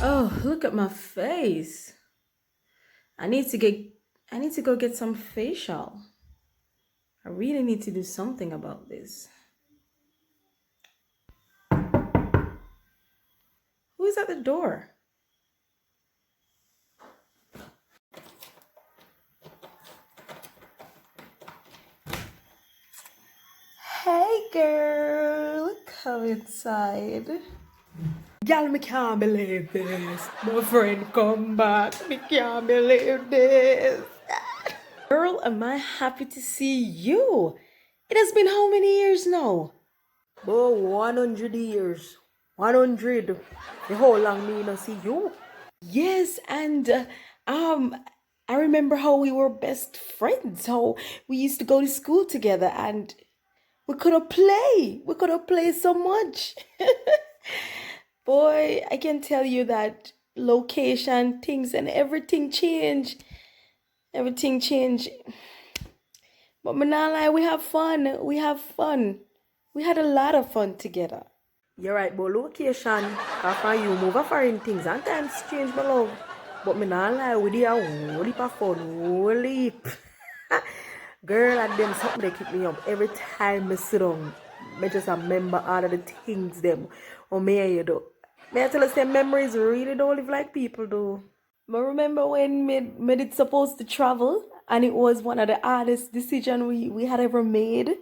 Oh, look at my face. I need to get I need to go get some facial. I really need to do something about this. Who is at the door? Hey girl, come inside. Girl, me can't believe this. My friend come back. Me can't believe this. Girl, am I happy to see you? It has been how many years now? Oh, 100 years. 100. The whole long me not see you. Yes, and um I remember how we were best friends. How we used to go to school together and we could have play. We could have played so much. Boy, I can tell you that location, things and everything changed. Everything changed. But Manala, we have fun. We have fun. We had a lot of fun together. You're right, but location, after you move a foreign things and times change, my love. But me not lie, we did a whole heap of fun, whole heap. Girl, and them something they keep me up. Every time I sit down, I just remember all of the things them. Oh, may you do. May I tell you, some memories really don't live like people do. But remember when me did supposed to travel and it was one of the hardest decisions we had ever made?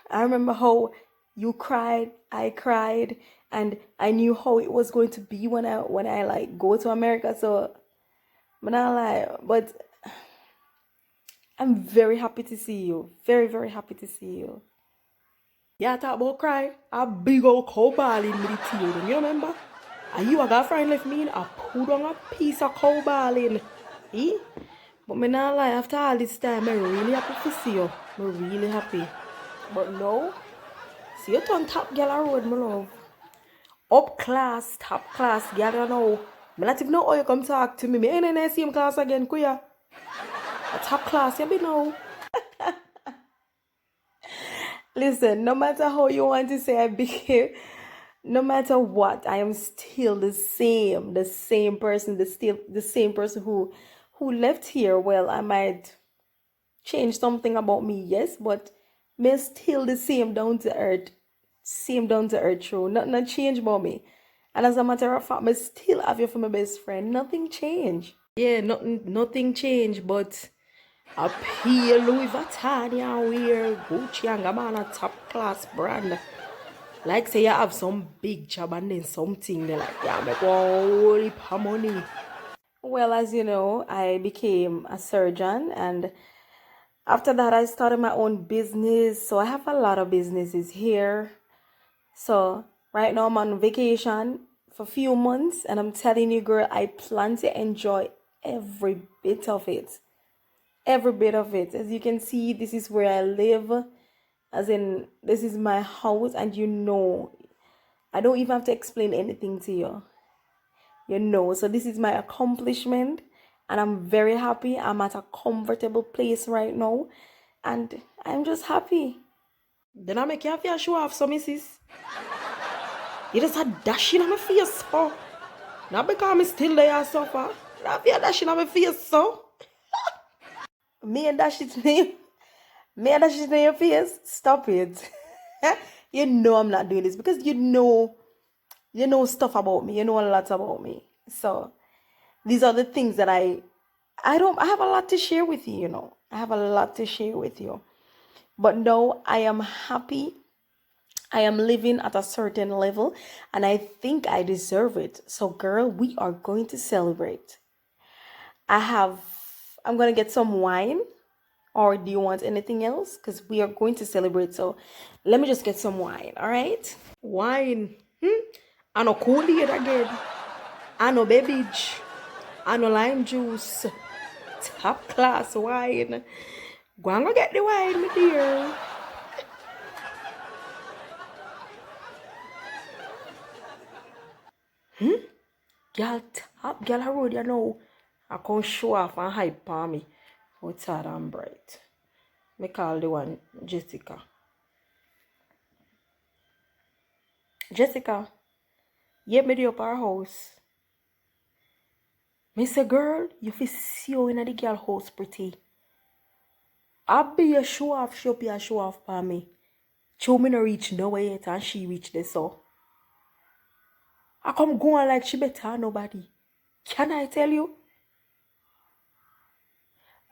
I remember how you cried, I cried, and I knew how it was going to be when I like go to America. So, but not lie, but I'm very happy to see you. Very, very happy to see you. Yeah, talk about cry. A big old cow ball in me the tail, you remember? And you a girlfriend left me in a put on a piece of cow ball in. Eh? But me not lie, after all this time, I'm really happy to see you. I'm really happy. But no, see you turn top girl a road, my love. Up class, top class, girl, you know. Me not even know how you come talk to me. Me ain't in the same class again, kuya. A top class, you be know. Listen, no matter how you want to say I became, no matter what, I am still the same person, the same person who left here. Well, I might change something about me, yes, but me still the same down to earth, same down to earth true. Nothing change about me. And as a matter of fact, me still have you for my best friend. Nothing changed. Yeah, nothing changed, but a pale Louis Vuitton, yeah, wear Gucci and Gabbana top class brand. Like say you have some big job and then something they like, yeah, make a whole heap of money. Well, as you know, I became a surgeon and after that I started my own business. So I have a lot of businesses here. So right now I'm on vacation for a few months and I'm telling you, girl, I plan to enjoy every bit of it. Every bit of it. As you can see, this is where I live. As in, this is my house, and you know, I don't even have to explain anything to you. You know, so this is my accomplishment, and I'm very happy. I'm at a comfortable place right now, and I'm just happy. Then I make you have to show off, so missus. You just had dashing on my face, so. Not because I'm still there, so far. Not be dashing on my face, so. Me and dash it name. Me and dash it in your face. Stop it. You know I'm not doing this because you know stuff about me. You know a lot about me. So these are the things that I have a lot to share with you, you know. I have a lot to share with you. But no, I am happy. I am living at a certain level and I think I deserve it. So girl, we are going to celebrate. I have I'm going to get some wine, or do you want anything else? Because we are going to celebrate. So let me just get some wine, all right? Wine. I know Kool-Aid again. I know beverage. I know lime juice. Top class wine. Go and go get the wine, my dear. Girl, top girl, I road, you know. I can show off and hype on me. What's hard and bright. Me call the one Jessica. Jessica, Yep, me dey up our house. Me say, girl, you fi see you in the girl house pretty. I be a show off, she be a show off for me. Show me no reach nowhere yet and she reach there so. I come go on like she better than nobody. Can I tell you?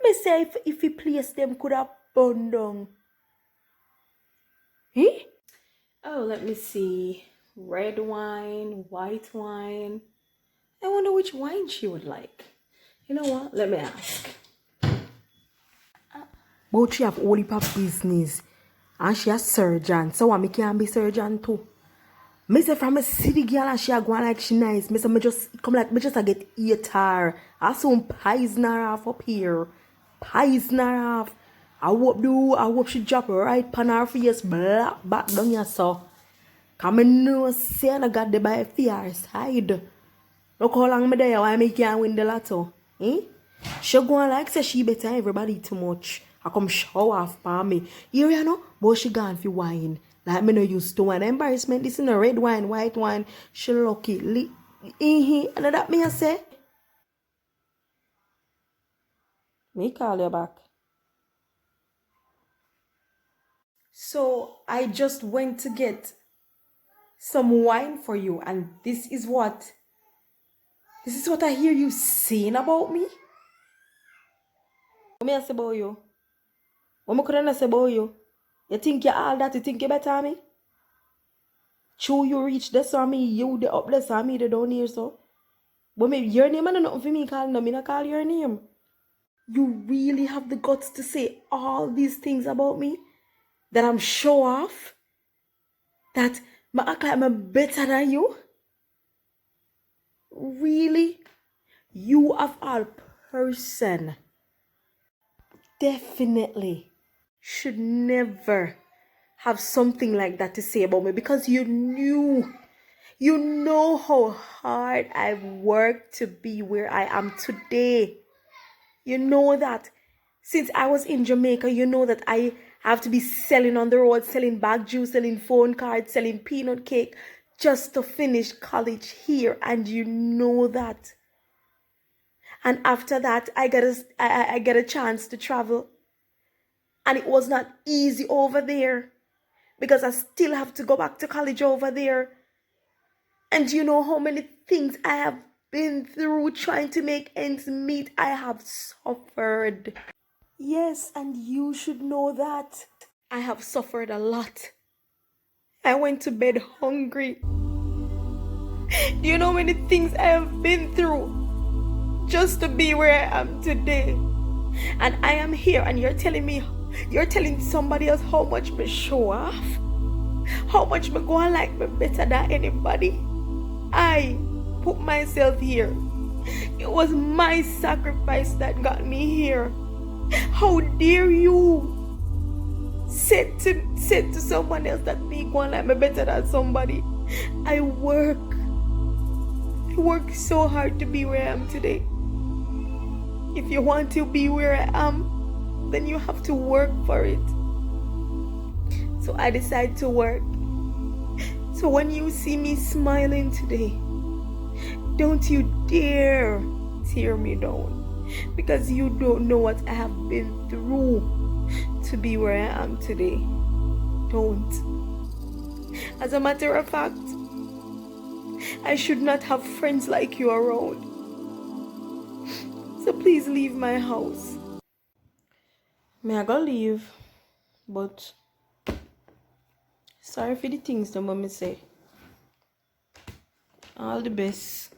Me say if he place them could have burned down. Eh? Oh, let me see. Red wine, white wine. I wonder which wine she would like. You know what? Let me ask. But she have only for business. And she a surgeon. So I can be surgeon too. Me say from a city girl and she a go like she nice. Me say me just come like me just a get eat her. I soon poison her off up here. Poison her off. I hope she drop right pan her face black back down here so. Cause me know say I got the by fear side. Look how long me there why me can't win the lotto. Eh? She go on like say she better everybody too much. I come show off for me. Here you know, but she gone for wine. Like me no used to wine. Embarrassment, this is a red wine, white wine. She lucky. And that me I say. Me call you back. So I just went to get some wine for you and this is what I hear you saying about me? What me I say about you? What me couldn't say about you? You think you all that? You think you better than me? True, you reach this on me, you the up this on me, the down here so. But maybe your name and nothing for me calling them, me not call your name. You really have the guts to say all these things about me? That I'm show off? That I act like I'm better than you? Really? You of all person definitely should never have something like that to say about me because you know how hard I've worked to be where I am today. You know that since I was in Jamaica, you know that I have to be selling on the road, selling bag juice, selling phone cards, selling peanut cake just to finish college here. And you know that. And after that, I get a chance to travel. And it was not easy over there because I still have to go back to college over there. And you know how many things I have been through trying to make ends meet. I have suffered. Yes, and you should know that. I have suffered a lot. I went to bed hungry. Do you know how many things I have been through just to be where I am today? And I am here and you're telling somebody else how much me show off? How much me go on like me better than anybody? I put myself here. It was my sacrifice that got me here. How dare you say to someone else that me go on like me better than somebody? I work so hard to be where I am today. If you want to be where I am, then you have to work for it. So I decide to work. So when you see me smiling today, don't you dare tear me down. Because you don't know what I have been through to be where I am today. Don't. As a matter of fact, I should not have friends like you around. So please leave my house. May I go leave? But sorry for the things the mommy say. All the best.